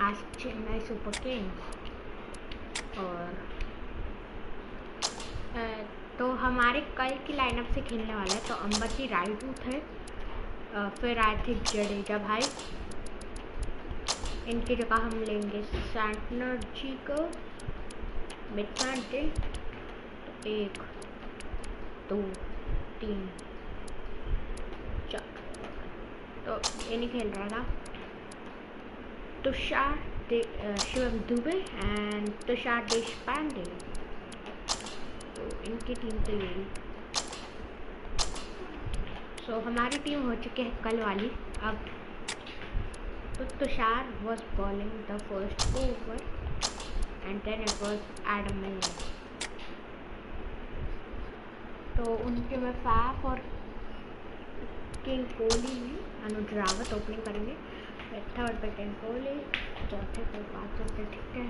आज Chennai super Kings. और तो हमारे कल की लाइनअप से खेलने वाला है। तो अंबती राइट रूट है, फिर आए थे जडेजा भाई, इनकी जगह हम लेंगे सैंटनर जी को, मिडसैंटे। तो 1 2 3 4, तो ये नहीं खेल रहा था। तुषार शिवम दुबे एंड तुषार देशपांडे, तो इनकी टीम तो यही। सो हमारी टीम हो चुकी है कल वाली। अब तो Tushar was bowling the first over and then it was Adam Miller. तो उनके में फैफ और किंग कोहली में अनुज रावत ओपनिंग करेंगे। थर्ड पे किंग कोहली, चौथे पे 5 विकेट, ठीक है।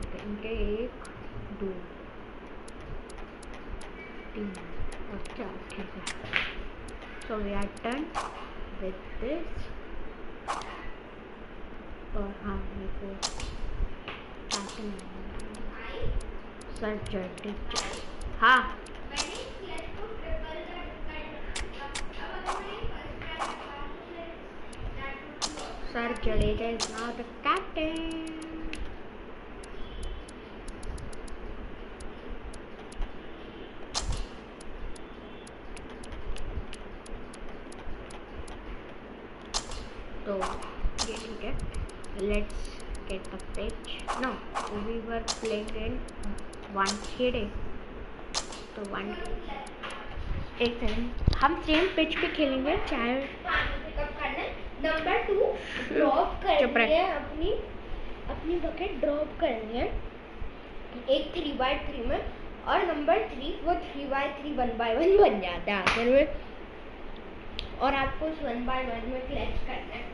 तो इनके 1 2 3 और 4, ठीक है। So we are done with this. और हाँ, मेरे को सर जडेजा, हाँ sir Jadeja is now the captain. तो ये ठीक है, let's get the pitch. No, we were playing in Wankhede, तो एक सेकंड, हम सेम पिच पे खेलेंगे चाहे। नंबर 2 ड्रॉप करनी है, अपनी बकेट ड्रॉप करनी है एक 3x3 में, और नंबर 3 वो 3x3 1x1 बन जाता है आखिर में, और आपको उस 1x1 में क्लच करना है।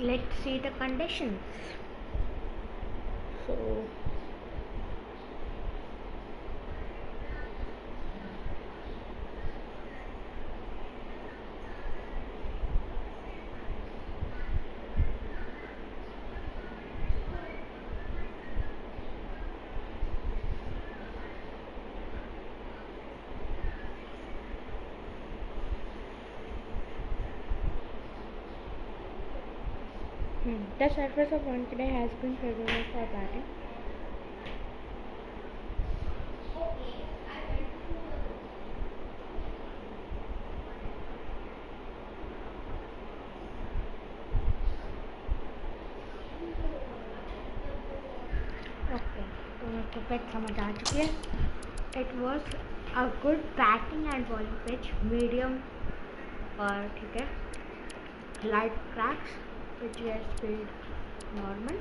Let's see the conditions. So the surface of Wankhede has been favorable for batting. Okay, तो मेरे को पिच समझ आ चुकी है। It was a good batting and bowling pitch, medium और ठीक है, light cracks, pitch speed normal।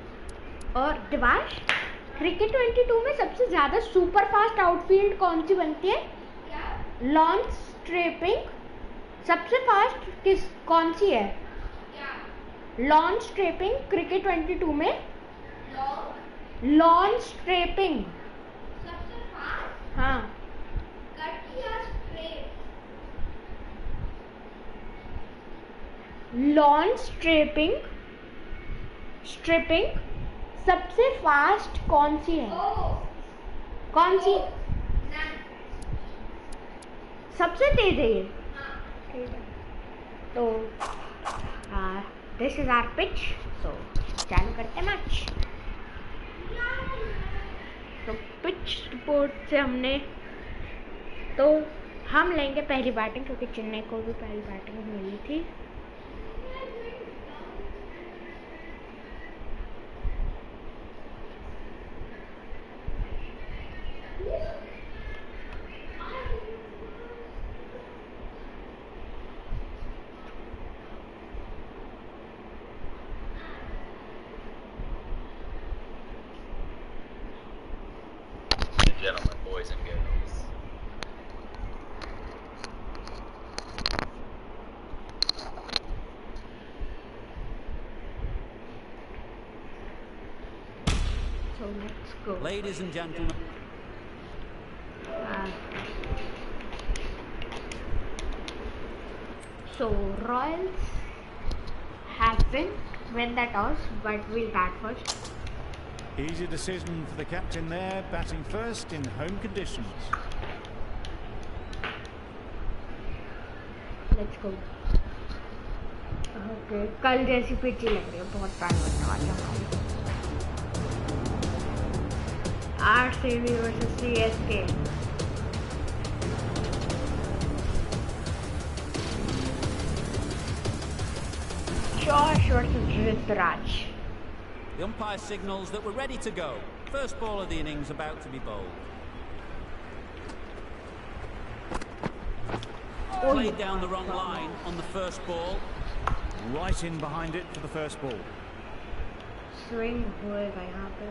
और दिवाश, क्रिकेट 22 में सबसे ज्यादा सुपर फास्ट आउटफील्ड कौन सी बनती है? लॉन्च स्ट्रेपिंग सबसे फास्ट कौन सी है? लॉन्च स्ट्रेपिंग क्रिकेट 22 में, लॉन्च स्ट्रेपिंग सबसे फास्ट, हाँ, कट या स्ट्रेप? लॉन्च स्ट्रिपिंग सबसे फास्ट कौन सी है? कौन सी सबसे तेज है ये? ठीक है, तो दिस इज आवर पिच। सो चालू करते हैं मैच। तो पिच रिपोर्ट से हमने तो हम लेंगे पहली बैटिंग क्योंकि चेन्नई को भी पहली बैटिंग मिली थी। Gentlemen, boys and girls. So let's go. Ladies and gentlemen. So Royals have win that toss, but we'll bat first. Easy decision for the captain there, batting first in home conditions. Let's go. Okay, कल जैसी pitch ही लग रही है, बहुत pan बनने वाली है। RCB versus CSK. Josh versus Rituraj. The umpire signals that we're ready to go. First ball of the innings about to be bowled. Played down the wrong line on the first ball. Right in behind it for the first ball. Swing होएगा यहाँ पे.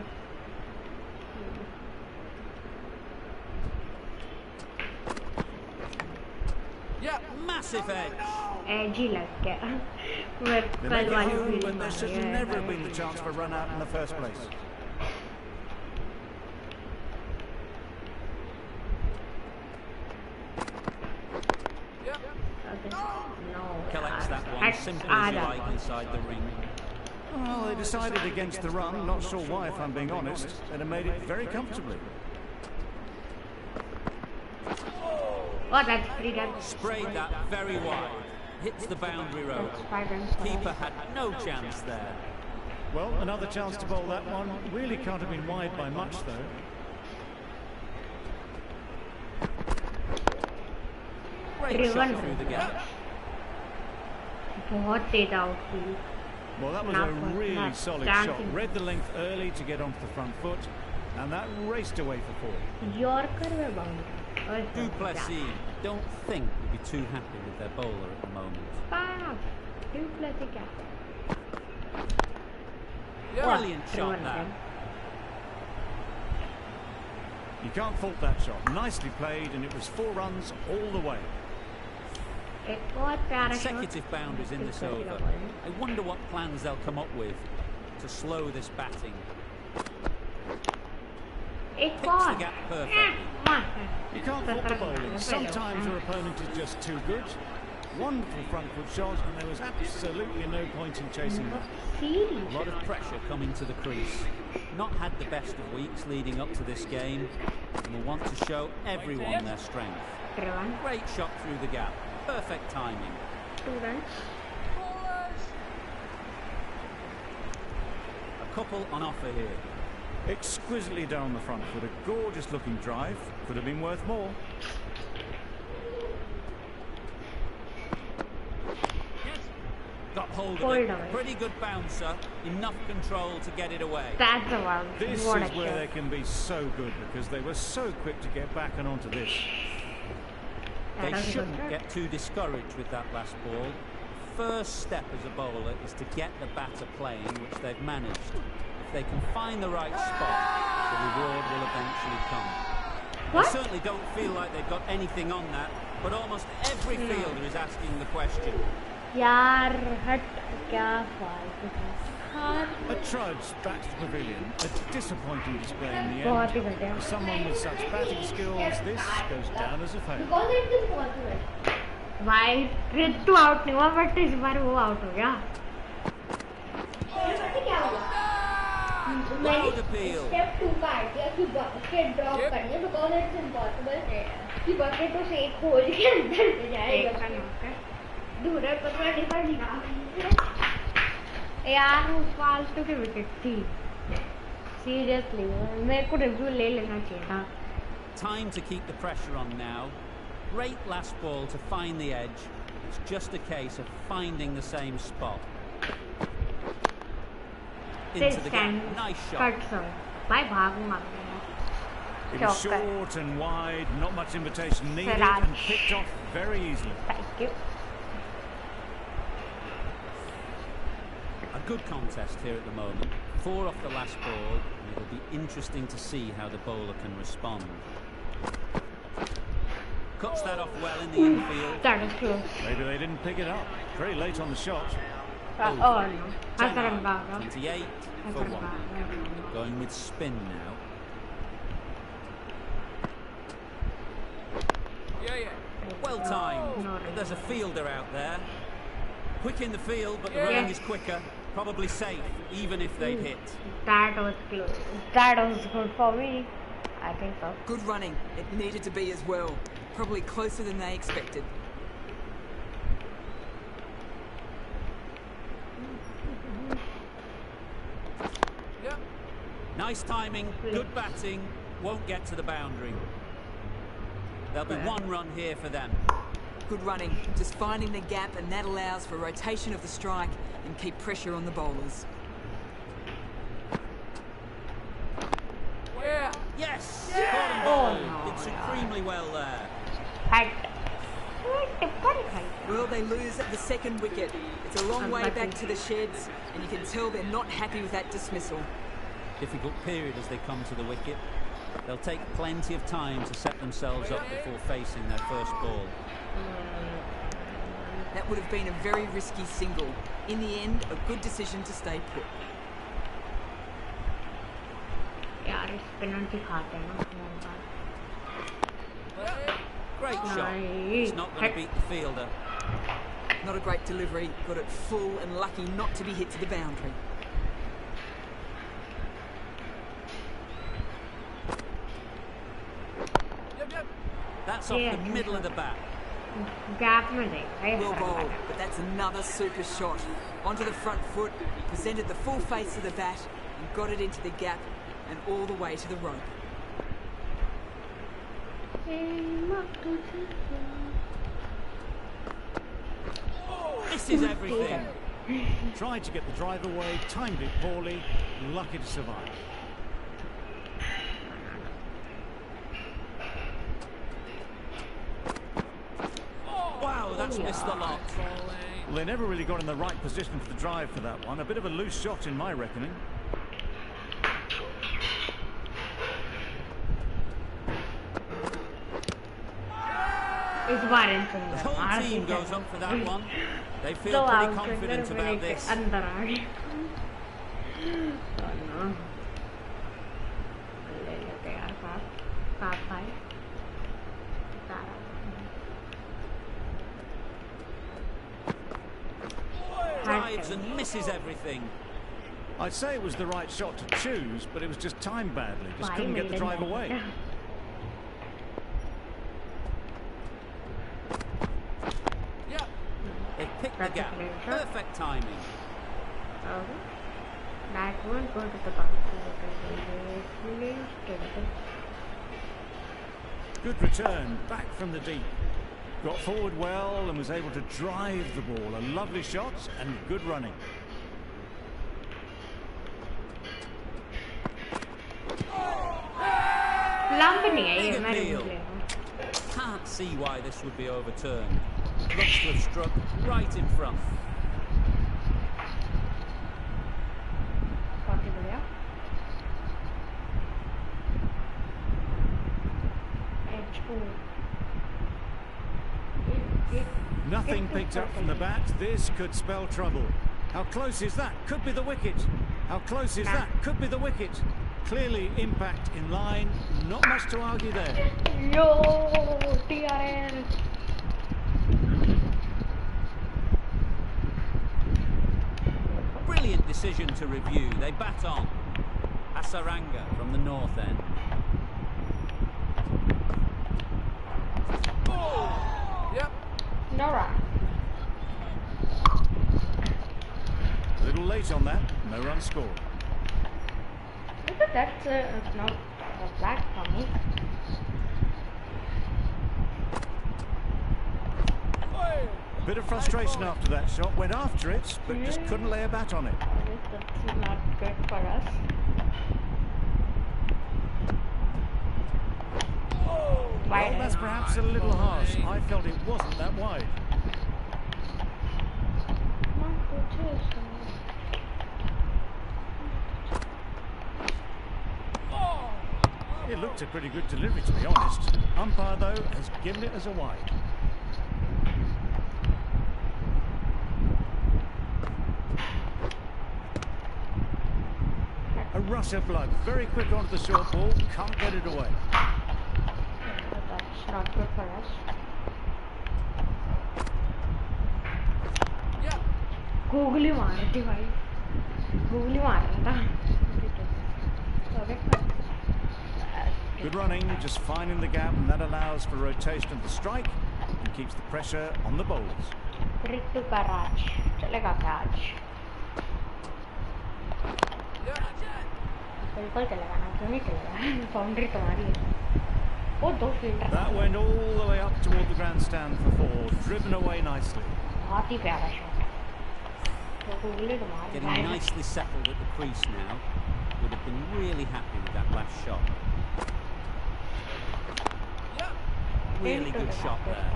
Yeah, massive edge. Edge ही लग गया. They make it home, but there should never have been the chance for a run out in the first place. Collects that one simply as you like inside the ring. Well, they decided against the run. Not sure why, if I'm being honest. They'd have made it very comfortably. Oh, that's pretty good. Sprayed that very wide. Hits the boundary road. Keeper had no chance there. Well, another chance to bowl that one. Really can't have been wide by much, though. Great shot through the gap. बहुत तेज outfield. Well, that was a really solid shot. Read the length early to get onto the front foot, and that raced away for four. Yorker में boundary. Du Plessis don't think would be too happy with their bowler at the moment. Du Plessis क्या? Brilliant shot that. You can't fault that shot. Nicely played, and it was 4 runs all the way. Consecutive boundaries in this over. I wonder what plans they'll come up with to slow this batting. Picks the gap perfectly. You can't fault the bowling. Sometimes your opponent is just too good. Wonderful front foot shot, and there was absolutely no point in chasing that. A lot of pressure coming to the crease. Not had the best of weeks leading up to this game, and will want to show everyone their strength. Great shot through the gap. Perfect timing. 2 runs. A couple on offer here. Exquisitely done on the front foot. A gorgeous looking drive. Could have been worth more. Got hold of it. Pretty good bouncer. Enough control to get it away. That's the one. This is where they can be so good, because they were so quick to get back and onto this. They shouldn't get too discouraged with that last ball. First step as a bowler is to get the batter playing, which they've managed. If they can find the right spot, the reward will eventually come. They certainly don't feel like they've got anything on that, but almost every fielder is asking the question. यार हट क्या फालतू A trudge back to the pavilion. A disappointing display in the end. For someone with such batting skills, this goes down as a fail. Because it is possible. Why? Ritu out नहीं हुआ, but इस बार वो out हो गया. क्या हुआ? मैंने step 2 का आइडिया कि bucket drop करनी, because it is impossible कि bucket तो से एक hole के अंदर से जाएगा. दूसरा पकड़ा डिफर निकाल. यार उस फालतू की विकेट थी. Seriously, मेरे को रिव्यू ले लेना चाहिए था. Time to keep the pressure on now. Great last ball to find the edge. It's just a case of finding the same spot. Into the gap. Nice shot. It was short and wide, not much invitation needed, and picked off very easily. Thank you. A good contest here at the moment. 4 off the last ball, and it'll be interesting to see how the bowler can respond. Cuts that off well in the infield. That is true. Maybe they didn't pick it up. Very late on the shot. Oh no. 28 for 1. Going with spin now. Well timed. But there's a fielder out there. Quick in the field, but the running is quicker. Probably safe, even if they'd hit. That was close. That was good for me. I think so. Good running. It needed to be as well. Probably closer than they expected. Nice timing, good batting. Won't get to the boundary. There'll be 1 run here for them. Good running. Just finding the gap, and that allows for rotation of the strike and keep pressure on the bowlers. Yes! Caught and bowled. Did supremely well there. Well, they lose at the 2nd wicket. It's a long way back to the sheds, and you can tell they're not happy with that dismissal. Difficult period as they come to the wicket. They'll take plenty of time to set themselves up before facing their first ball. That would have been a very risky single. In the end, a good decision to stay put. Great shot. It's not going to beat the fielder. Not a great delivery. Got it full and lucky not to be hit to the boundary. That's off the middle of the bat. Well bowled, but that's another super shot. Onto the front foot, presented the full face of the bat, and got it into the gap and all the way to the rope. This is everything. Tried to get the drive away, timed it poorly, lucky to survive. Wow, that's missed the lot. Well, they never really got in the right position for the drive for that one. A bit of a loose shot in my reckoning. The whole team goes up for that one. They feel pretty confident about this. Drives and misses everything. I'd say it was the right shot to choose, but it was just timed badly. Just couldn't get the drive away. They picked the gap. Perfect timing. That won't go to the boundary. Good return, back from the deep. Got forward well and was able to drive the ball. A lovely shot and good running. Can't see why this would be overturned. Looks to have struck right in front. Nothing picked up from the bat. This could spell trouble. How close is that? Could be the wicket. How close is that? Could be the wicket. Clearly impact in line. Not much to argue there. Yo, TRL. Brilliant decision to review. They bat on. Asaranga from the north end. Nora. A little late on that. No run scored. That's not a flag for me. Bit of frustration after that shot. Went after it, but just couldn't lay a bat on it. That's not good for us. Well, that's perhaps a little harsh. I felt it wasn't that wide. It looked a pretty good delivery, to be honest. Umpire, though, has given it as a wide. A rush of blood. Very quick onto the short ball. Can't get it away. That's not good for us. Googly मार रही भाई. Googly मार रहा था. Good running, just finding the gap, and that allows for rotation of the strike and keeps the pressure on the bowlers. रिट्टू का राज चलेगा क्या आज? बिल्कुल चलेगा ना, क्यों नहीं चलेगा? बाउंड्री तुम्हारी है. वो दो fielder. That went all the way up toward the grandstand for 4, driven away nicely. बहुत ही प्यारा shot. Getting nicely settled at the crease now. Would have been really happy with that last shot. Really good shot there.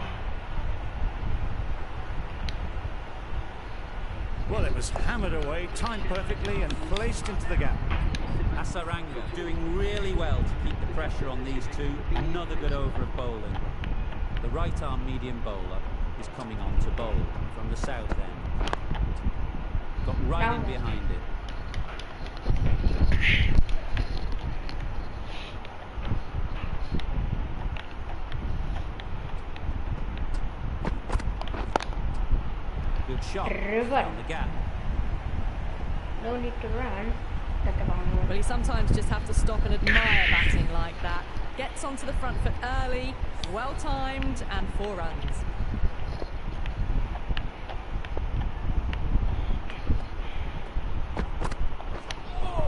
Well, it was hammered away, timed perfectly and placed into the gap. Asaranga doing really well to keep the pressure on these two. Another good over of bowling. The right arm medium bowler is coming on to bowl from the south end. Got right in behind it. Good shot on the gap. No need to run. Well, you sometimes just have to stop and admire batting like that. Gets onto the front foot early, well timed, and 4 runs.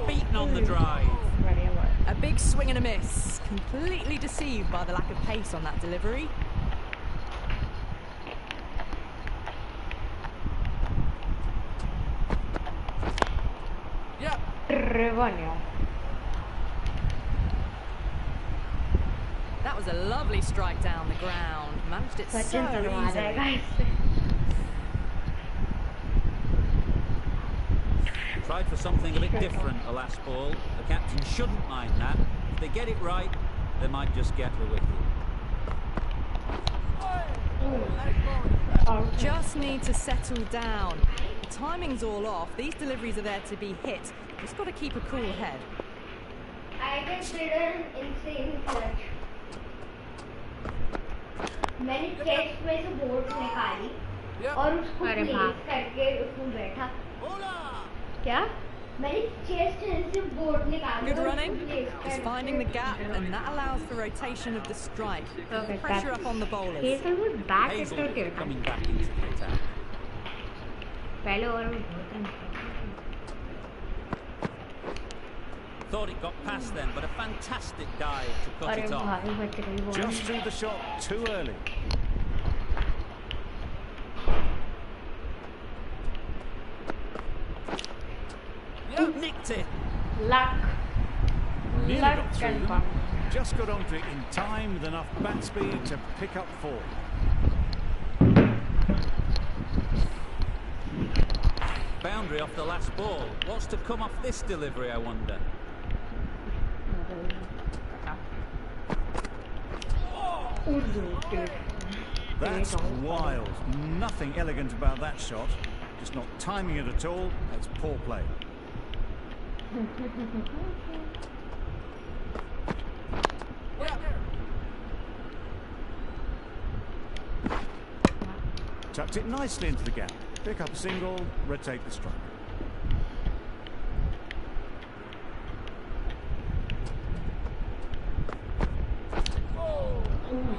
Beaten on the drive. A big swing and a miss. Completely deceived by the lack of pace on that delivery. That was a lovely strike down the ground. Managed it so easily. Tried for something a bit different the last ball. The captain shouldn't mind that. If they get it right, they might just get the wicket. Just need to settle down. The timing's all off. These deliveries are there to be hit. Just got to keep a cool head. I consider an insane clutch. मैंने chest में से board निकाली और उसको place करके उसमें बैठा. क्या? मैंने चेस्ट से बोर्ड निकाली. Good running. Just finding the gap, and that allows for rotation of the strike. Okay, pressure up on the bowlers. Hazelwood back Hazelwood coming back into the attack. पहले over में बहुत run. Thought it got past them, but a fantastic dive to cut it off. Just threw the shot too early. Nicked it. Luck. Nearly Luck got through and them. Just got onto it in time with enough bat speed to pick up 4. Boundary off the last ball. What's to come off this delivery, I wonder? That's wild. Nothing elegant about that shot. Just not timing it at all. That's poor play. Tucked it nicely into the gap. Pick up a single, rotate the strike.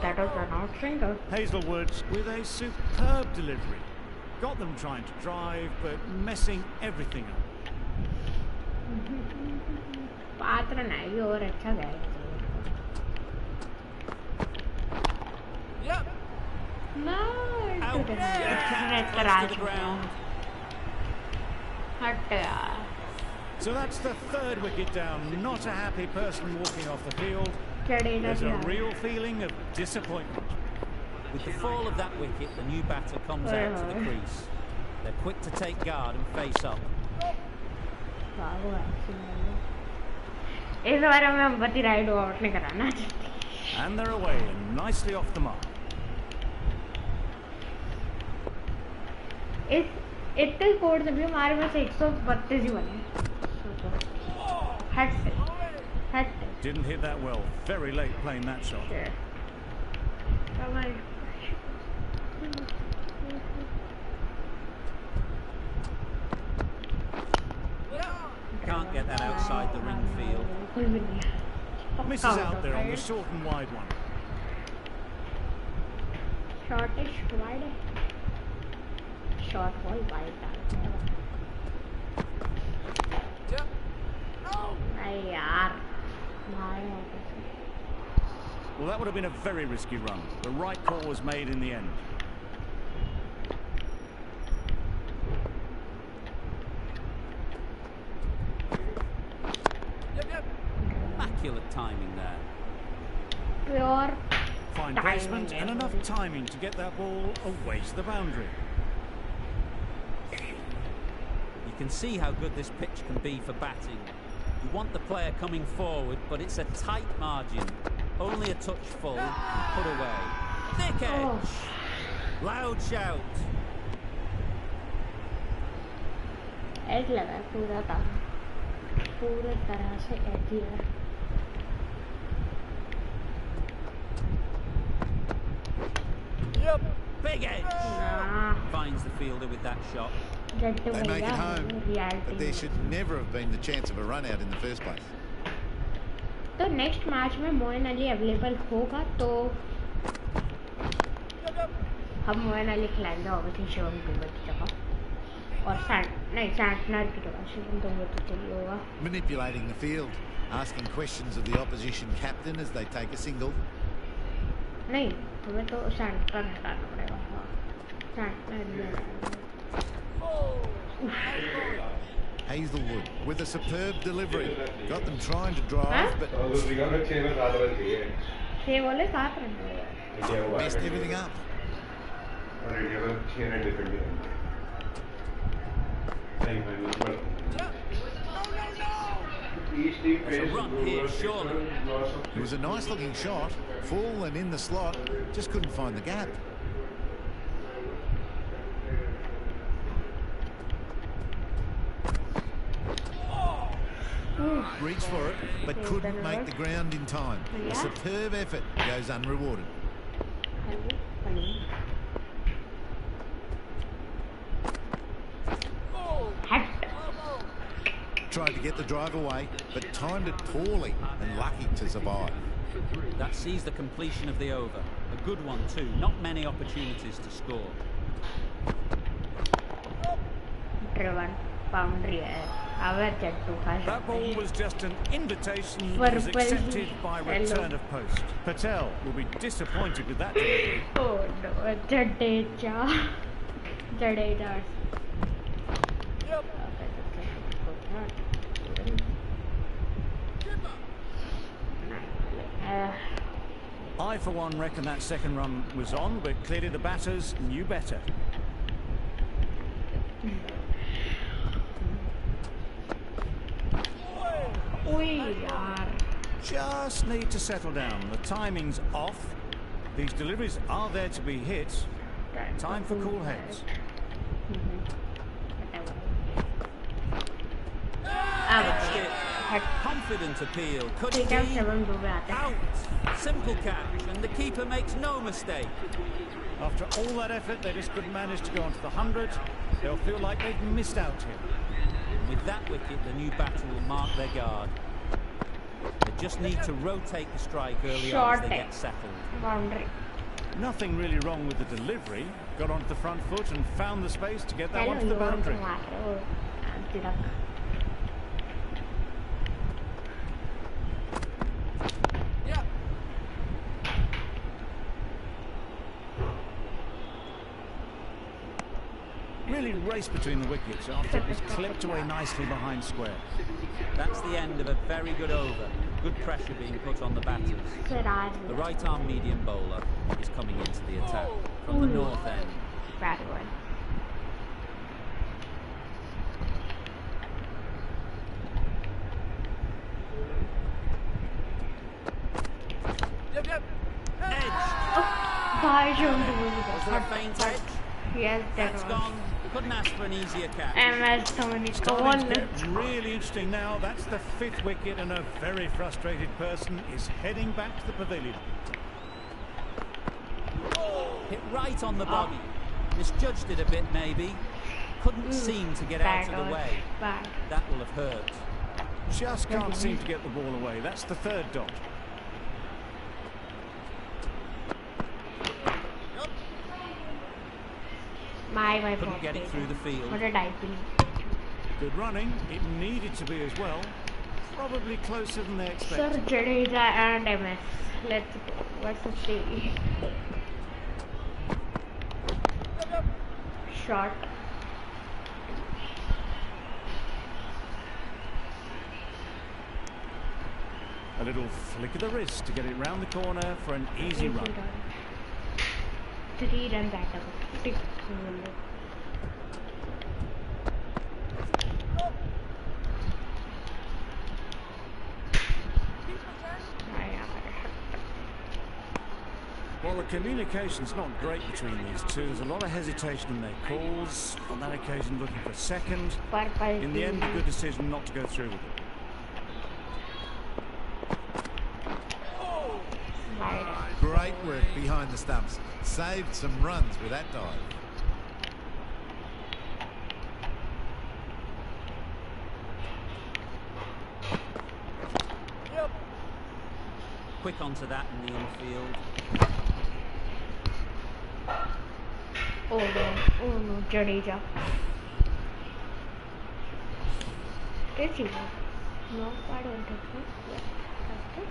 That was an out single. Hazelwood with a superb delivery. Got them trying to drive, but messing everything up. पात्र नहीं और अच्छा गया. Out Now, the cat close to the ground. हट यार. So that's the third wicket down. Not a happy person walking off the field. There's a real feeling of disappointment. With the fall of that wicket, the new batter comes out to the crease. They're quick to take guard and face up. इस बार मैं Ambati ride out नहीं कराना चाहती. And they're away and nicely off the mark. इतने score से भी हमारे पास 132 ही बने. हट से. Didn't hit that well. Very late playing that shot. Can't get that outside the ring field. Misses out there on the short and wide one. Shortish wide. Short ball wide. यार. Well, that would have been a very risky run. The right call was made in the end. Immaculate timing there. Pure Fine placement and enough timing to get that ball away to the boundary. You can see how good this pitch can be for batting. You want the player coming forward, but it's a tight margin. Only a touch full, put away. Thick edge. Loud shout. Edge लगा पूरा था. पूरे तरह से as ही है. Big edge. Finds the fielder with that shot. They make it home, but there should never have been the chance of a run out in the first place. तो next match में Moin Ali available होगा तो हम मोइन अली खिलाएंगे obviously Shivam Dubey की जगह और Santner की जगह. शिवम दुबे तो चाहिए होगा. Manipulating the field, asking questions of the opposition captain as they take a single. नहीं हमें तो सैंटनर हटाना पड़ेगा. Santner Hazelwood with a superb delivery. Got them trying to drive, but messed everything up. There's a run here, surely. It was a nice looking shot, full and in the slot, just couldn't find the gap. Reached for it, but couldn't make the ground in time. A superb effort goes unrewarded. Tried to get the drive away, but timed it poorly and lucky to survive. That sees the completion of the over. A good one too. Not many opportunities to score. That ball was just an invitation that was accepted by return of post. Patel will be disappointed with that delivery. Oh no, Jadeja. I, for one, reckon that second run was on, but clearly the batters knew better. Just need to settle down. The timing's off. These deliveries are there to be hit. Time for cool heads. Confident appeal. Could it be? Out. Simple catch, and the keeper makes no mistake. After all that effort, they just couldn't manage to go onto the 100. They'll feel like they've missed out here. With that wicket, the new batter will mark their guard. They just need to rotate the strike early on as they get settled. Boundary. Nothing really wrong with the delivery. Got onto the front foot and found the space to get that one to the boundary. really raced between the wickets after it was clipped away nicely behind square. That's the end of a very good over. Good pressure being put on the batters. The right-arm medium bowler is coming into the attack from the north end. Bad one. Edge! Was there a faint edge? Yes, That's gone. Couldn't ask for an easier catch. Starting to get really interesting now. That's the 5th wicket, and a very frustrated person is heading back to the pavilion. Hit right on the body. Misjudged it a bit, maybe. Couldn't seem to get out of the way. That will have hurt. Just can't seem to get the ball away. That's the 3rd dot. Couldn't get it through the field. Good running. It needed to be as well. Probably closer than they expected. Sir Jadeja and MS. Let's go. What's the C? Shot. A little flick of the wrist to get it round the corner for an easy run. 3 runs at a tick. Well, the communication's not great between these two. There's a lot of hesitation in their calls. On that occasion, looking for second. In the end, a good decision not to go through with it. Great work behind the stumps. Saved some runs with that dive. Quick onto that in the infield. Oh no, Jadeja. Did he? No, I don't think so. Yeah, that's it.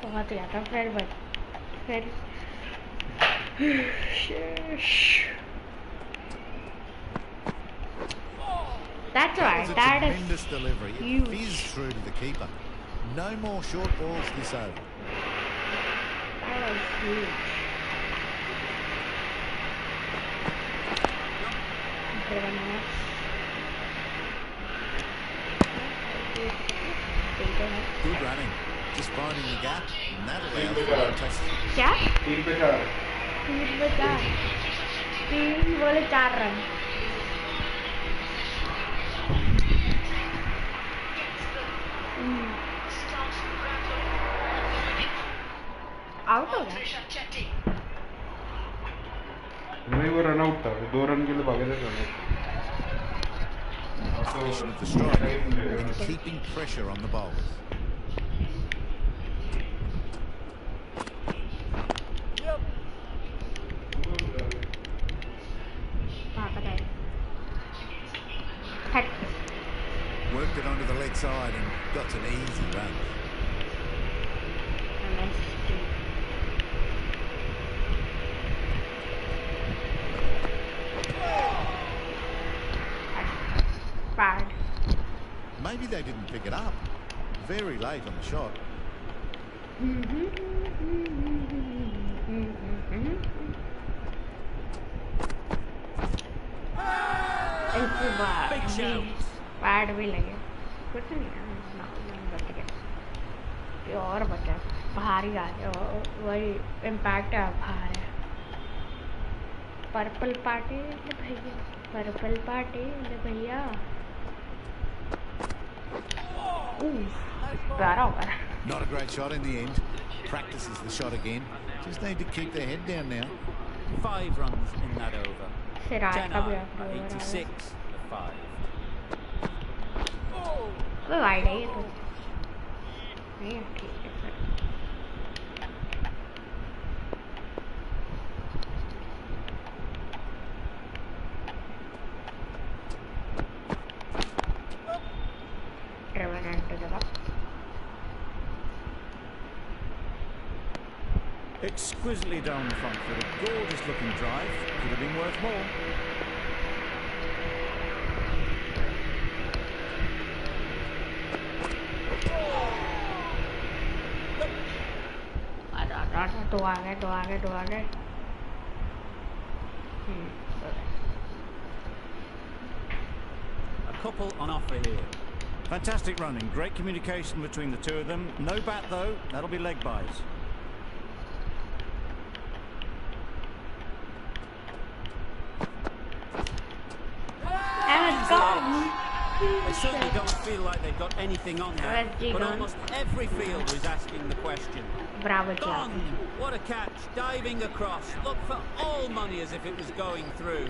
बहुत ज़्यादा फिर That's right. That is tremendous delivery. It fizzed through to the keeper. No more short balls this over. That was huge. Good running. Just finding the gap, and that allows for fantastic. क्या? 3 पे 4. 3 बोले 4 run. Out हो गया. नहीं वो run out था 2 run के लिए भागे थे run Position of the strike and keeping pressure on the bowlers. Worked it onto the leg side and got some easy runs. Bad. Maybe they didn't pick it up. Very late on the shot. Big shout. Bad भी लगे. कुछ नहीं है. बच गया. ये और बचा. भारी आ गया. वही इम्पैक्ट है बाहर है. पर्पल पार्टी भैया. पर्पल पार्टी भैया. Not a great shot in the end. Practices the shot again. Just need to keep their head down now. 5 runs in that over. 10 are 86 for 5. कोई वाइड है ये तो. नहीं ठीक है sir. exquisitely down the front foot. A gorgeous looking drive. Could have been worth more. दो आ गए A couple on offer here. Fantastic running, great communication between the two of them. No bat though, that'll be leg byes. They certainly don't feel like they've got anything on there, but almost every fielder is asking the question. Bravo, Gone! What a catch, diving across. Look for all money as if it was going through.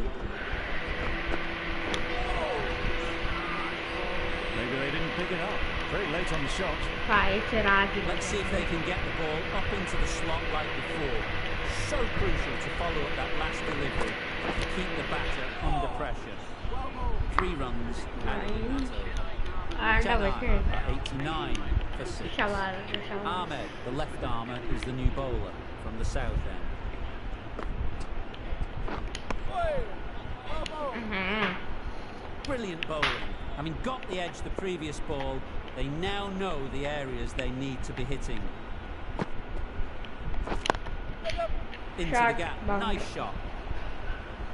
Maybe they didn't pick it up. Very late on the shot. Let's see if they can get the ball up into the slot like before. So crucial to follow up that last delivery to keep the batter under pressure. 3 runs and Chennai at 89 for 6. Ahmed, the left armour, is the new bowler from the south end. Brilliant bowling. Having got the edge the previous ball, they now know the areas they need to be hitting. Into the gap. Nice shot.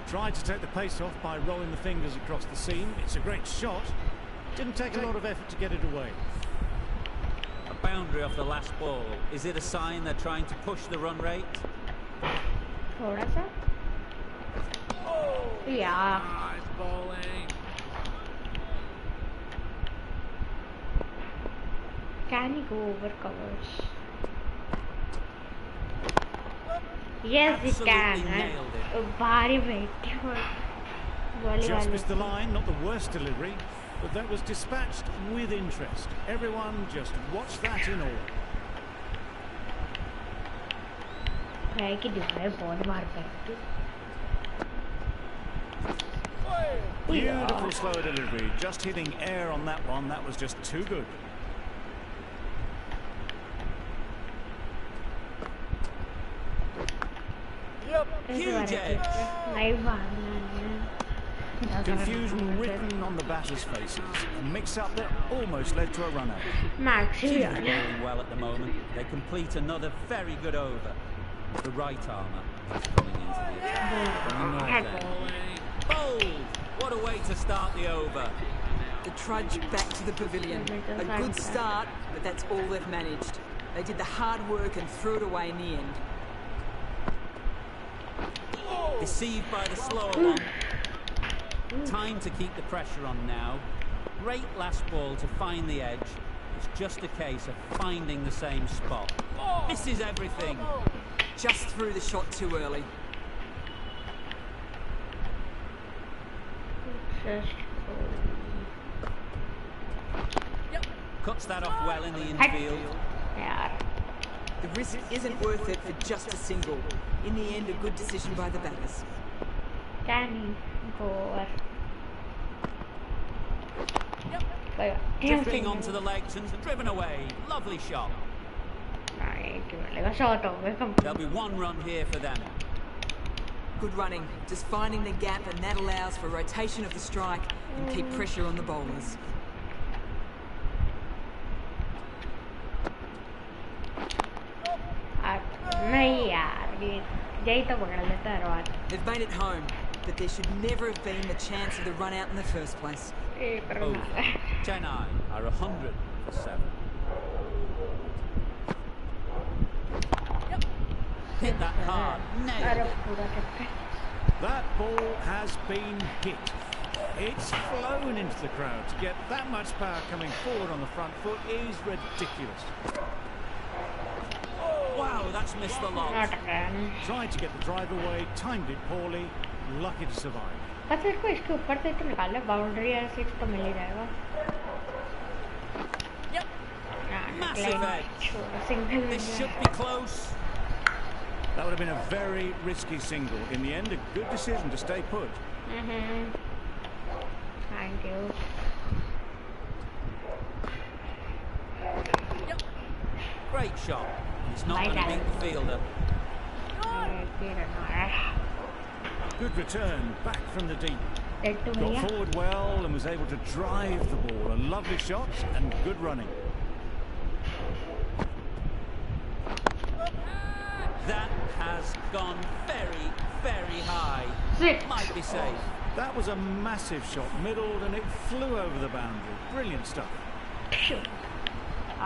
Tried to take the pace off by rolling the fingers across the seam. It's a great shot. Didn't take a lot of effort to get it away. A boundary off the last ball. Is it a sign they're trying to push the run rate? Yeah. Nice bowling. Can he go over covers? Yes, he can. Nailed it. Bari weight. Just missed the line, not the worst delivery, but that was dispatched with interest. Everyone just watched that in awe. Beautiful slower delivery, just hitting air on that one. That was just too good. Huge edge. Confusion written on the batters' faces. A mix-up that almost led to a run-out. She's bowling well at the moment. They complete another very good over. The right armour is coming into the attack from the north end. Bold! What a way to start the over. The trudge back to the pavilion. A good start, but that's all they've managed. They did the hard work and threw it away in the end. Deceived by the slower one. Time to keep the pressure on now. Great last ball to find the edge. It's just a case of finding the same spot. Misses everything. Just threw the shot too early. Cuts that off well in the infield. The risk isn't worth it for just a single. In the end, a good decision by the batters. Can he go over? Drifting onto the legs and driven away. Lovely shot. There'll be 1 run here for them. Good running, just finding the gap, and that allows for rotation of the strike and keep pressure on the bowlers. They've made it home, but there should never have been the chance of the run out in the first place. Over. Chennai are 100 for 7. Hit that hard. Nailed it. That ball has been hit. It's flown into the crowd. To get that much power coming forward on the front foot is ridiculous. Wow, that's missed the lot. Tried to get the drive away, timed it poorly, lucky to survive. पत्थर को इसके ऊपर से तो निकाल ले, boundary या 6 तो मिल ही जाएगा. Massive edge. This should be close. That would have been a very risky single. In the end, a good decision to stay put. Thank you. Great shot. It's not going to beat the fielder. Good return, back from the deep. 8 to Got भैया. forward well and was able to drive the ball. A lovely shot and good running. That has gone very, very high. 6. Might be safe. That was a massive shot, middled, and it flew over the boundary. Brilliant stuff.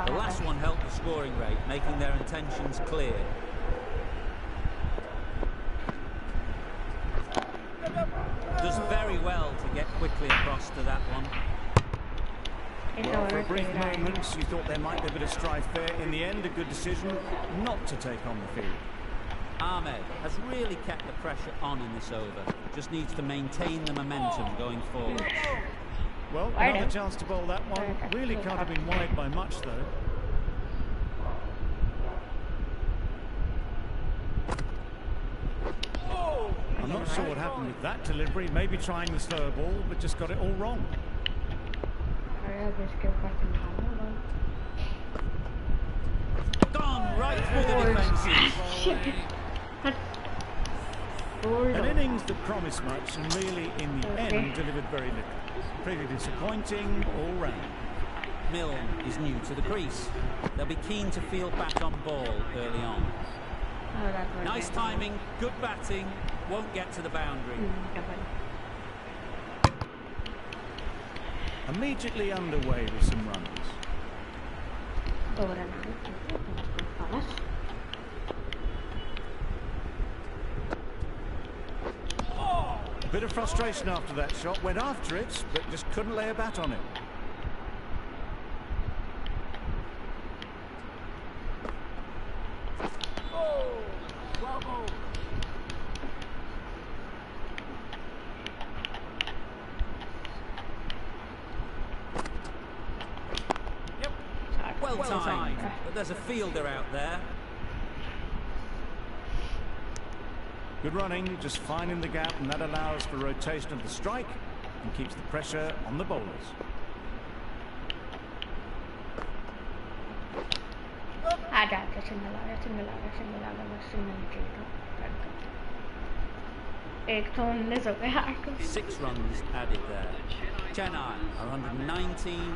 The last one helped the scoring rate, making their intentions clear. Does very well to get quickly across to that one. Well, for a brief moment, you thought there might be a bit of strife there. In the end, a good decision not to take on the field. Ahmed has really kept the pressure on in this over. Just needs to maintain the momentum going forward. Well, another chance to bowl that one. Really can't have been wide by much, though. I'm not sure what happened with that delivery. Maybe trying the slower ball, but just got it all wrong. Gone right through the defences. An innings that promised much and really, in the end, delivered very little. Pretty disappointing all round. Milne is new to the crease. They'll be keen to field bat on ball early on. Nice timing, good batting, won't get to the boundary. Immediately underway with some runs. A bit of frustration after that shot. Went after it, but just couldn't lay a bat on it. Well timed, but there's a fielder out there. Good running, just finding the gap, and that allows for rotation of the strike and keeps the pressure on the bowlers. single. 6 runs added there. Chennai are 119.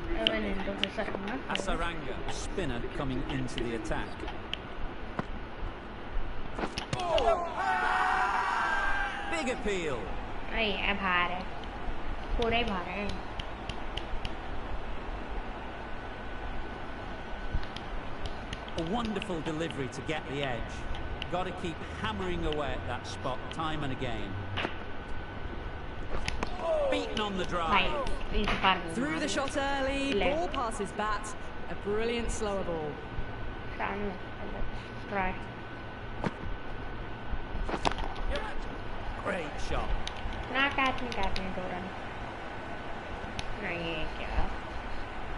Asaranga, a spinner, coming into the attack. Big appeal. A wonderful delivery to get the edge. Got to keep hammering away at that spot time and again. Beaten on the drive. Through the shot early, ball passes bat. A brilliant slower ball. Great shot.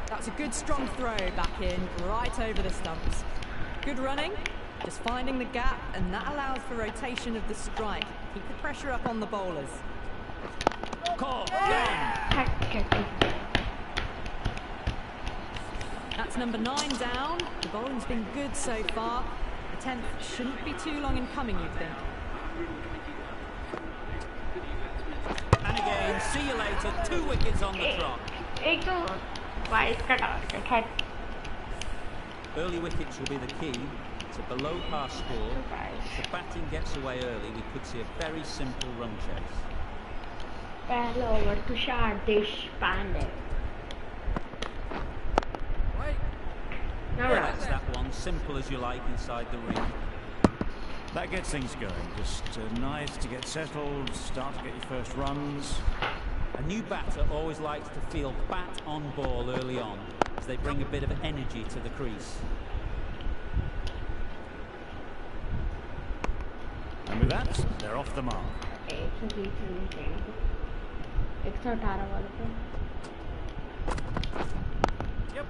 That's a good strong throw back in, right over the stumps. Good running, just finding the gap, and that allows for rotation of the strike. Keep the pressure up on the bowlers. Caught. That's number 9 down. The bowling's been good so far. The 10th shouldn't be too long in coming, you'd think. And again, see you later. 2 wickets on the trot. Early wickets will be the key. It's a below par score. If the batting gets away early, we could see a very simple run chase. That's that one, simple as you like inside the ring. That gets things going. Just nice to get settled, start to get your first runs. A new batter always likes to field bat on ball early on, as they bring a bit of energy to the crease. And with that, they're off the mark. Yep.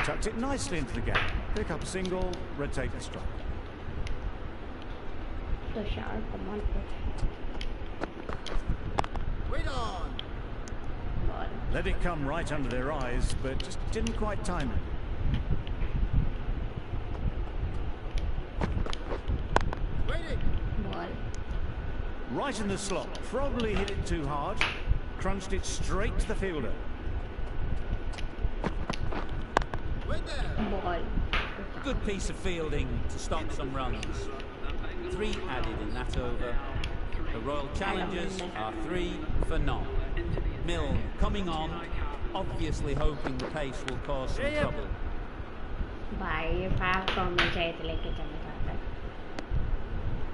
Tucked it nicely into the gap. Pick up a single, rotate the strike. Wait on. Let it come right under their eyes, but just didn't quite time it. Right in the slot. Probably hit it too hard. Crunched it straight to the fielder. Ball. Good piece of fielding to stop some runs. 3 added in that over. The Royal Challengers are 3 for none. Milne coming on, obviously hoping the pace will cause some trouble. भाई 5 कम में चाहिए तो लेके चला जाता है.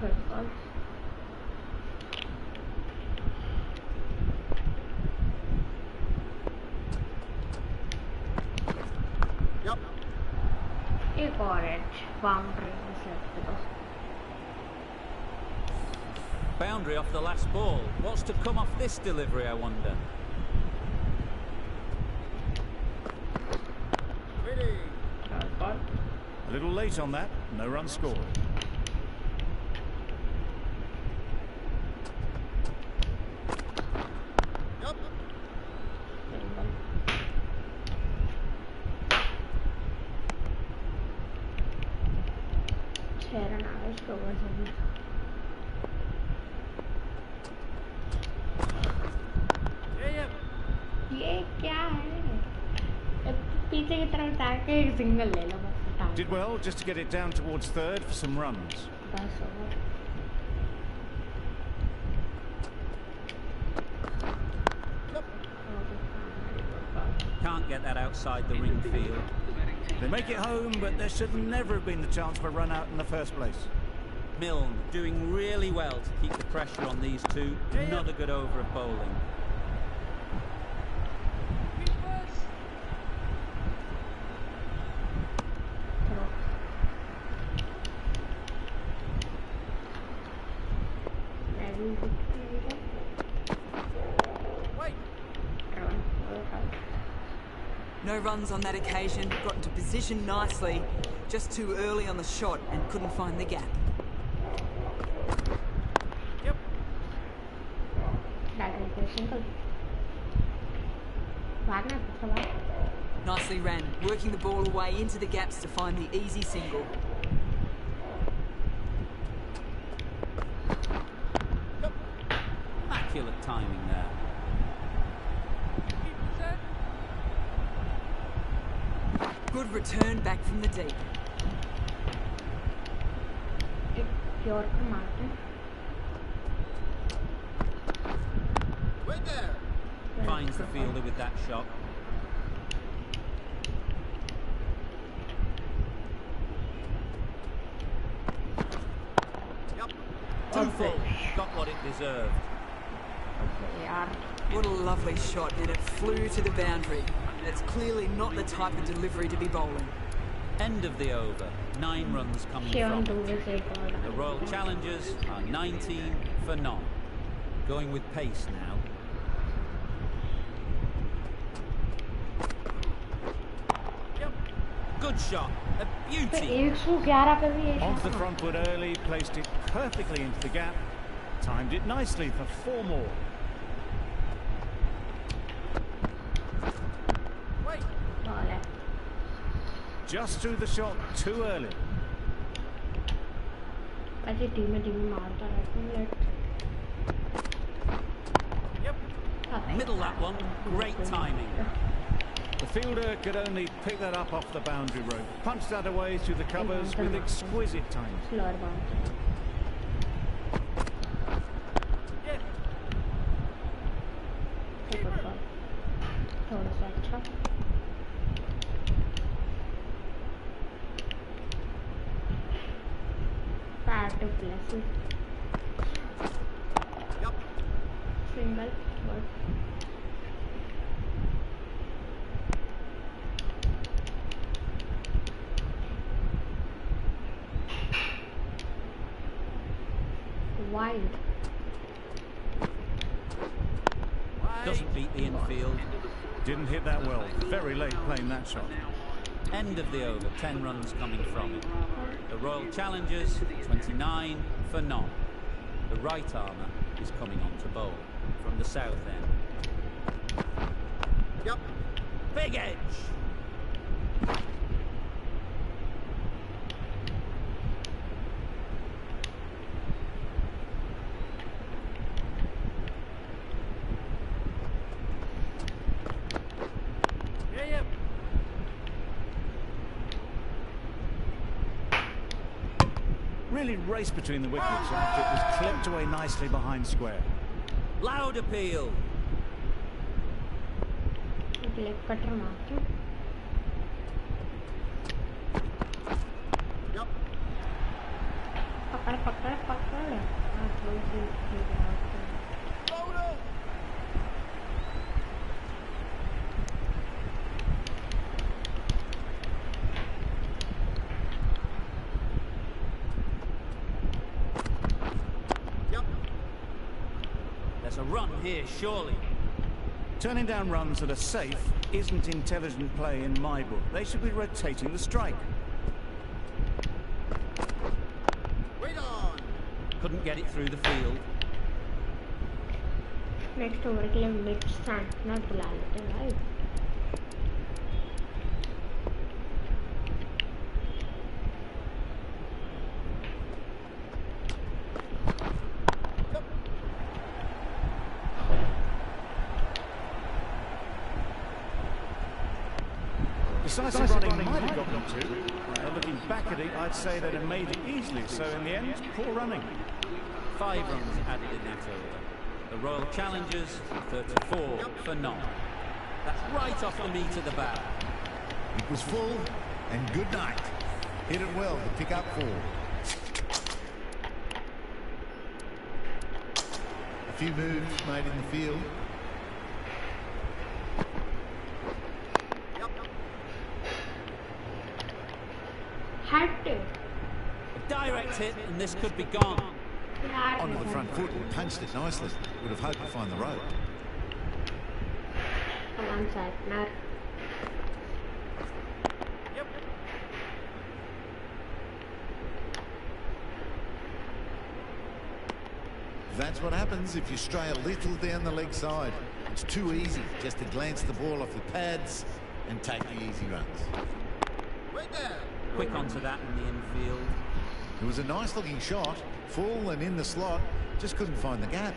Good ball. एक और edge boundary Boundary off the last ball. What's to come off this delivery, I wonder? A little late on that. No run scored. Did well just to get it down towards third for some runs. Can't get that outside the ring field. They make it home, but there should never have been the chance for a run out in the first place. Milne doing really well to keep the pressure on these two. Another good over of bowling. No runs on that occasion, got into position nicely, just too early on the shot and couldn't find the gap. Yep. Nicely ran, working the ball away into the gaps to find the easy single. Immaculate timing there. Good return back from the deep. Finds the fielder with that shot. Too full. Got what it deserved. What a lovely shot, and it flew to the boundary. That's clearly not the type of delivery to be bowling. End of the over. 9 runs coming from it. The Royal Challengers are 19 for none. Going with pace now. Good shot. A beauty. Onto the front foot early, placed it perfectly into the gap. Timed it nicely for 4 more. Just threw the shot too early. Middle that one. Great timing. The fielder could only pick that up off the boundary rope. Punched that away through the covers with exquisite timing. Tata Ipl As Single. Wide. Doesn't beat the infield. Didn't hit that well. Very late playing that shot. End of the over. 10 runs coming from it. The Royal Challengers 29 for none. The right armour is coming on to bowl from the south end. Yep. Big edge. Really raced between the wickets after it was clipped away nicely behind square. Loud appeal. leg cutter मारते पकड़ पकड़ पकड़ थोड़ी सी There's a run here, surely. Turning down runs that are safe isn't intelligent play in my book. They should be rotating the strike. Wait on. Couldn't get it through the field. Next over के लिए mid Santner बुला लेते हैं भाई. Decisive running might have got them too. Looking back at it, I'd say they'd have made it easily. So in the end, poor running. 5 runs added in that over. The Royal Challengers 34 for none. That's right off the meat of the bat. It was full, and good night. Hit it well to pick up 4. A few moves made in the field. A direct hit, and this could be gone. Onto the front foot and punched it nicely. Would have hoped to find the rope. Come on, Santner. That's what happens if you stray a little down the leg side. It's too easy just to glance the ball off the pads and take the easy runs. Right there. Quick onto that in the infield. It was a nice looking shot, full and in the slot, just couldn't find the gap.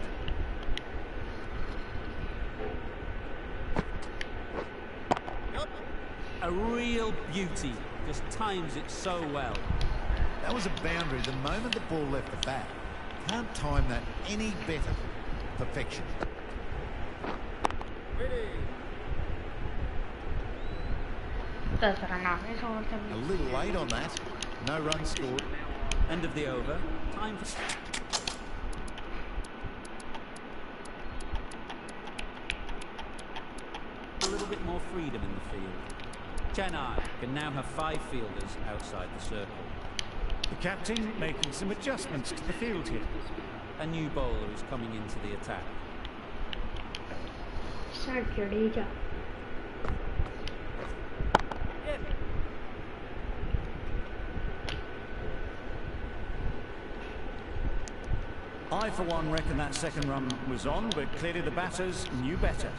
A real beauty, just times it so well. That was a boundary the moment the ball left the bat. Can't time that any better. Perfection. A little late on that. No run scored. End of the over. Time for... a little bit more freedom in the field. Chennai can now have 5 fielders outside the circle. The captain making some adjustments to the field here. A new bowler is coming into the attack. Jadeja. I, for one, reckon that second run was on, but clearly the batters knew better.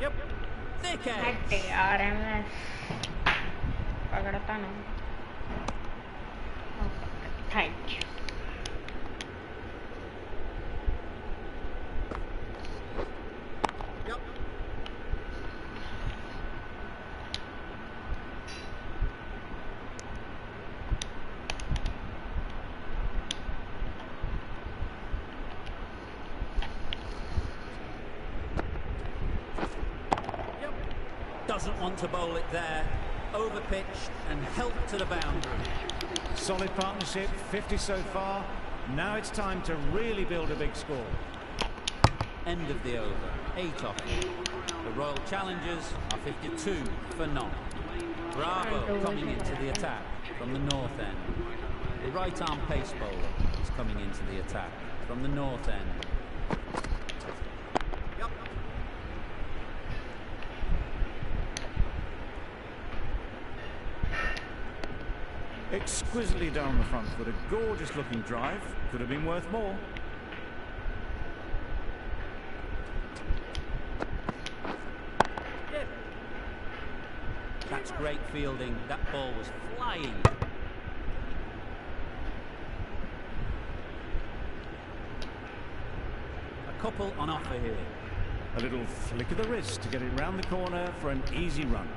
Yep. Thick edge. Thank you. Doesn't want to bowl it there. Overpitched and helped to the boundary. Solid partnership, 50 so far. Now it's time to really build a big score. End of the over. 8 off. The Royal Challengers are 52 for none. Bravo coming into the attack from the north end. The right arm pace bowler is coming into the attack from the north end. Exquisitely down the front foot, a gorgeous looking drive. Could have been worth more. That's That's great fielding. That ball was flying. A couple on offer here. A little flick of the wrist to get it round the corner for an easy run.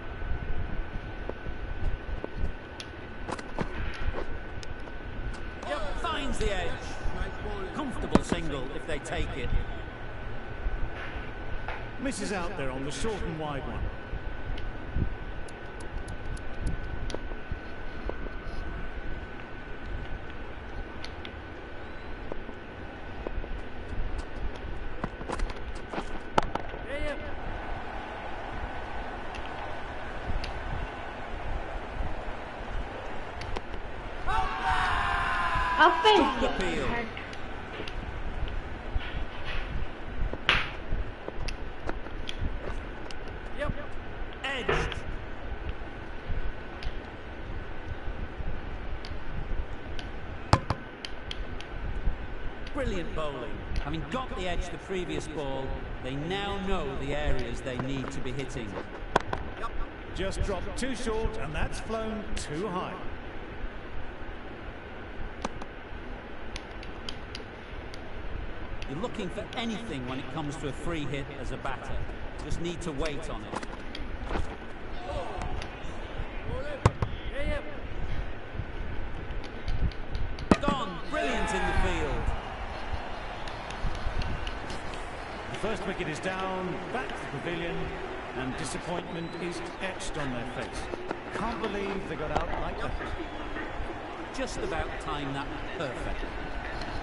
Yep, finds the edge. Comfortable single if they take it. Misses out there on the short and wide one. Up and Appeal. Yep. Edged. Brilliant bowling. Having got the edge the previous ball, they now know the areas they need to be hitting. Just dropped too short, and that's flown too high. You're looking for anything when it comes to a free hit as a batter. Just need to wait on it. Gone. Brilliant in the field. The first wicket is down, back to the pavilion, and disappointment is etched on their face. Can't believe they got out like that. Just about timed that perfect.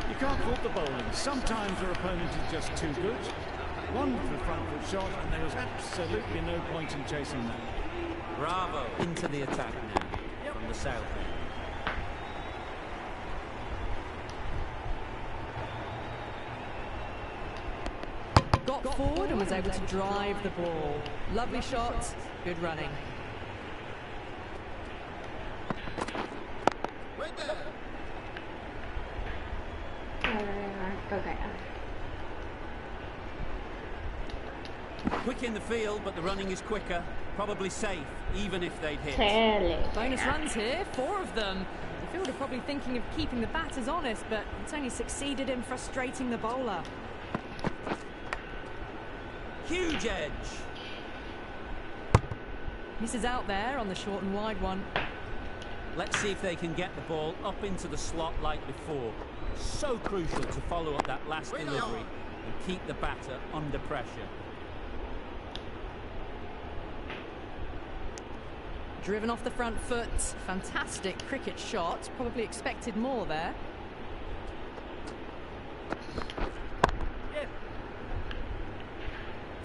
You can't fault the bowling. Sometimes your opponent is just too good. Wonderful front foot shot, and there was absolutely no point in chasing that. Bravo. Into the attack now from the south end. Got forward and was able to drive the ball. Lovely shot, good running. Quick in the field, but the running is quicker. Probably safe, even if they'd hit. Bonus runs here, 4 of them. The fielder probably thinking of keeping the batters honest, but it's only succeeded in frustrating the bowler. Huge edge. Misses out there on the short and wide one. Let's see if they can get the ball up into the slot like before. So crucial to follow up that last delivery and keep the batter under pressure. Driven off the front foot. Fantastic cricket shot. Probably expected more there.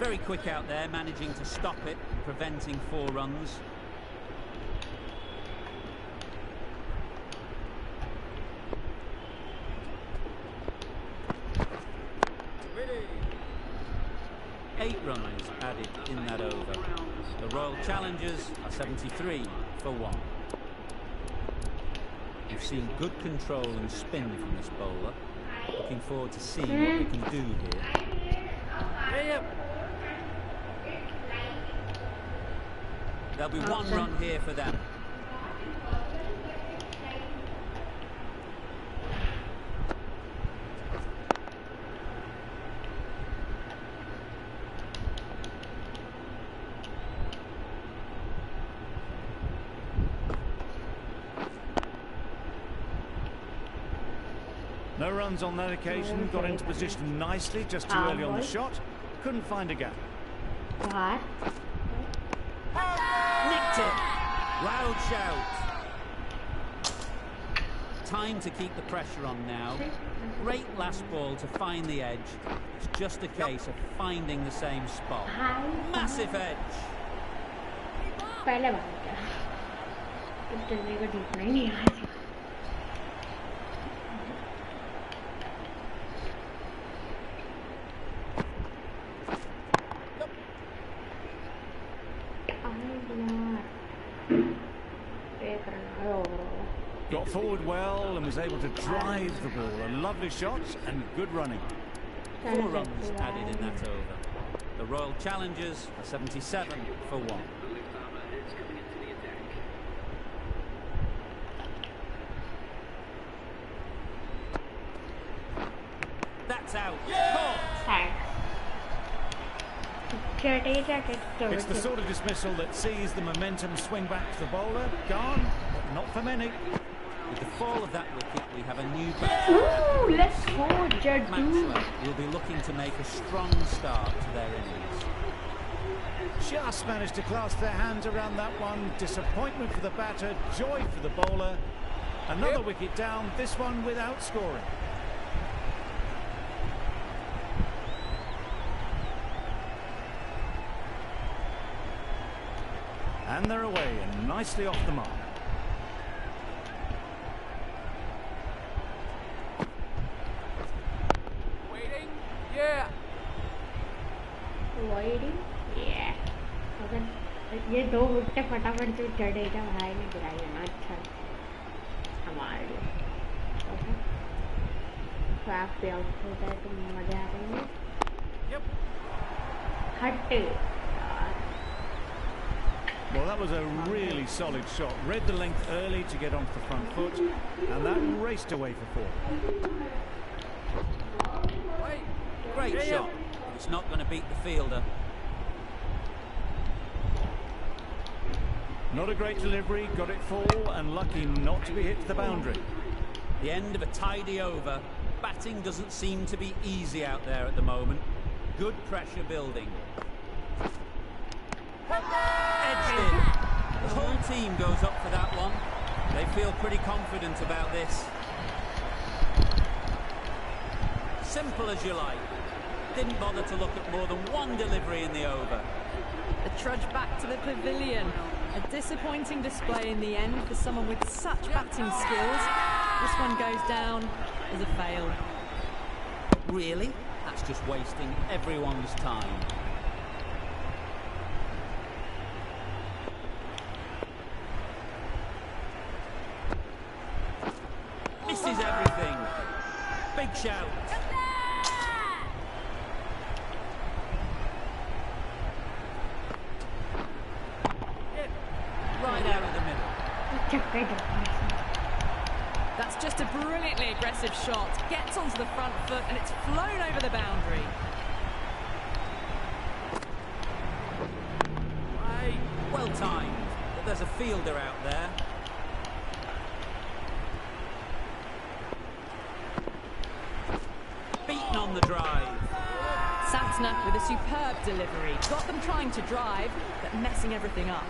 Very quick out there, managing to stop it, preventing 4 runs. Ready. 8 runs added in that over. The Royal Challengers are 73 for 1. We've seen good control and spin from this bowler. Looking forward to seeing what we can do here. There'll be 1 run here for them. No runs on that occasion, got into position nicely, just too early on the shot. Couldn't find a gap. What? Nicked it. Loud shout. Time to keep the pressure on now. Great last ball to find the edge. It's just a case of finding the same spot. Massive edge. पहले बार क्या? इतने को जीतना ही नहीं आज. Got forward well and was able to drive the ball. A lovely shot and good running. 4 runs added in that over. The Royal Challengers are 77 for 1. That's out. Caught. Thanks. It's the sort of dismissal that sees the momentum swing back to the bowler. Gone, but not for many. With the fall of that wicket, we have a new batter. Ooh, let's go, Jaddu. Maxwell will be looking to make a strong start to their innings. Just managed to clasp their hands around that one. Disappointment for the batter, joy for the bowler. Another wicket down, this one without scoring. And they're away and nicely off the mark. Waiting? Yeah. Waiting? Yeah. अगर ये 2 wicket फटाफट से जडेजा भाई ने गिराई है ना, अच्छा हमारे लिए ट्रैप पे आउट होता है तो मजा आ रही है। हट Well, that was a really solid shot. Read the length early to get onto the front foot, and that raced away for 4. Great shot. It's not going to beat the fielder. Not a great delivery, got it full, and lucky not to be hit to the boundary. The end of a tidy over. Batting doesn't seem to be easy out there at the moment. Good pressure building. Edged in. The whole team goes up for that one. They feel pretty confident about this. Simple as you like. Didn't bother to look at more than one delivery in the over. The trudge back to the pavilion. A disappointing display in the end for someone with such batting skills. This one goes down as a fail. Really? That's just wasting everyone's time. Misses everything. Big shout. Right out of the middle. That's just a brilliantly aggressive shot. Gets onto the front foot and it's flown over the boundary. Well timed, but there's a fielder out there. Beaten on the drive. Santner with a superb delivery. Got them trying to drive, but messing everything up.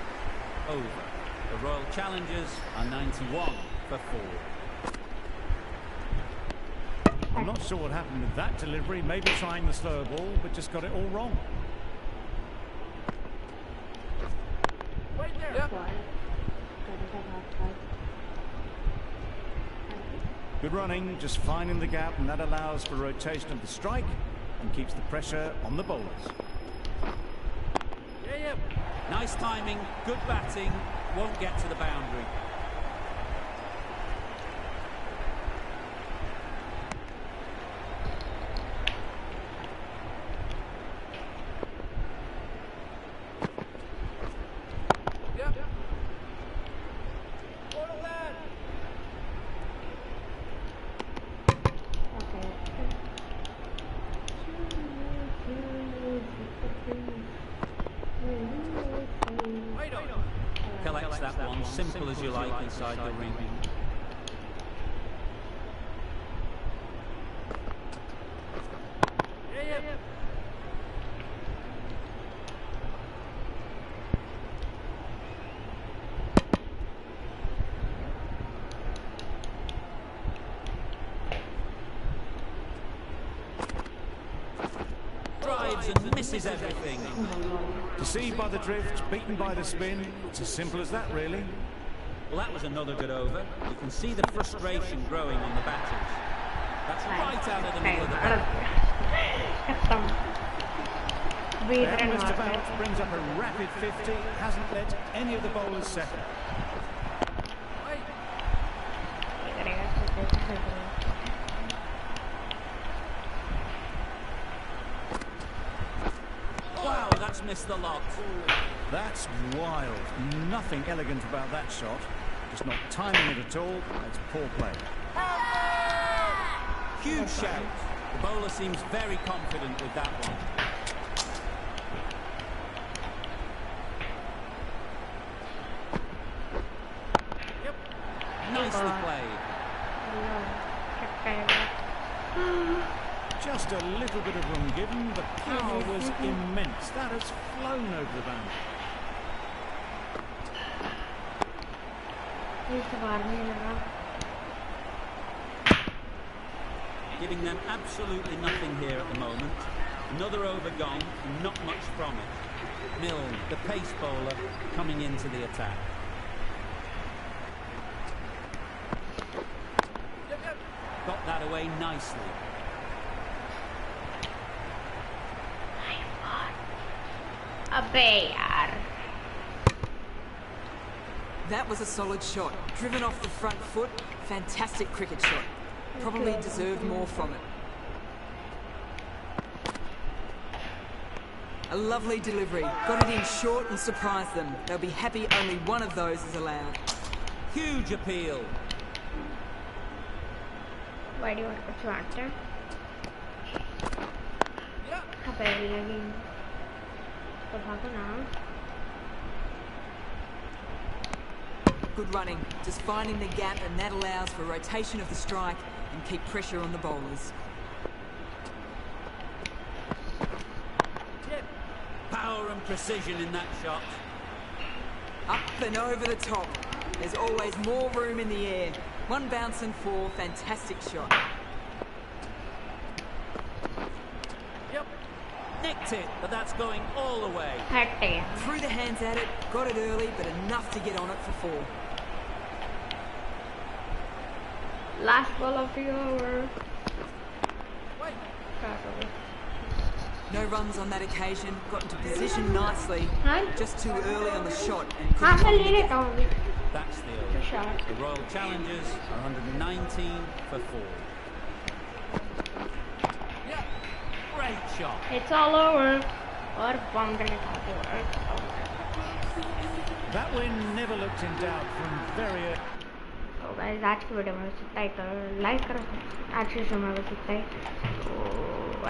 Over. The Royal Challengers are 91 for 4. I'm not sure what happened with that delivery. Maybe trying the slower ball, but just got it all wrong. Good running, just finding the gap, and that allows for rotation of the strike and keeps the pressure on the bowlers. Nice timing, good batting, won't get to the boundary. Collects that one, simple as you like, inside the ring. Drives and misses everything. Deceived by the drift, beaten by the spin. It's as simple as that, really. Well, that was another good over. You can see the frustration growing on the batters. That's right out of the middle of the bat. Their missed about brings up a rapid 50. Hasn't let any of the bowlers settle. Wow, that's missed the lot. That's wild. Nothing elegant about that shot. Just not timing it at all. That's poor play. Huge shout. The bowler seems very confident with that one. Yep. Nicely played. Just a little bit of room given. The power was immense. That has flown over the band. Giving them absolutely nothing here at the moment. Another over gone, and not much from it. Milne, the pace bowler, coming into the attack. Got that away nicely. अबे यार. That was a solid shot. Driven off the front foot. Fantastic cricket shot. Probably deserved more from it. A lovely delivery. Got it in short and surprised them. They'll be happy only one of those is allowed. Huge appeal. Why do you want to attract her? अबे लगी. तो भागो ना. Good running, just finding the gap, and that allows for rotation of the strike and keep pressure on the bowlers. Power and precision in that shot. Up and over the top. There's always more room in the air. One bounce and four, fantastic shot. Yep. Nicked it, but that's going all the way. Threw the hands at it, got it early, but enough to get on it for four. Last ball of the over. No runs on that occasion, got into position nicely. Just too early on the shot and हाँ couldn't मैं find ले the लेता gap. हूँ. That's the over. The Royal Challengers are 119 for 4. Great shot. It's all over. और boundary था. That win never looked in doubt from very early. तो guys आज की वीडियो में बस इतना ही. तो लाइक करो. आज के समय में बस इतना ही. तो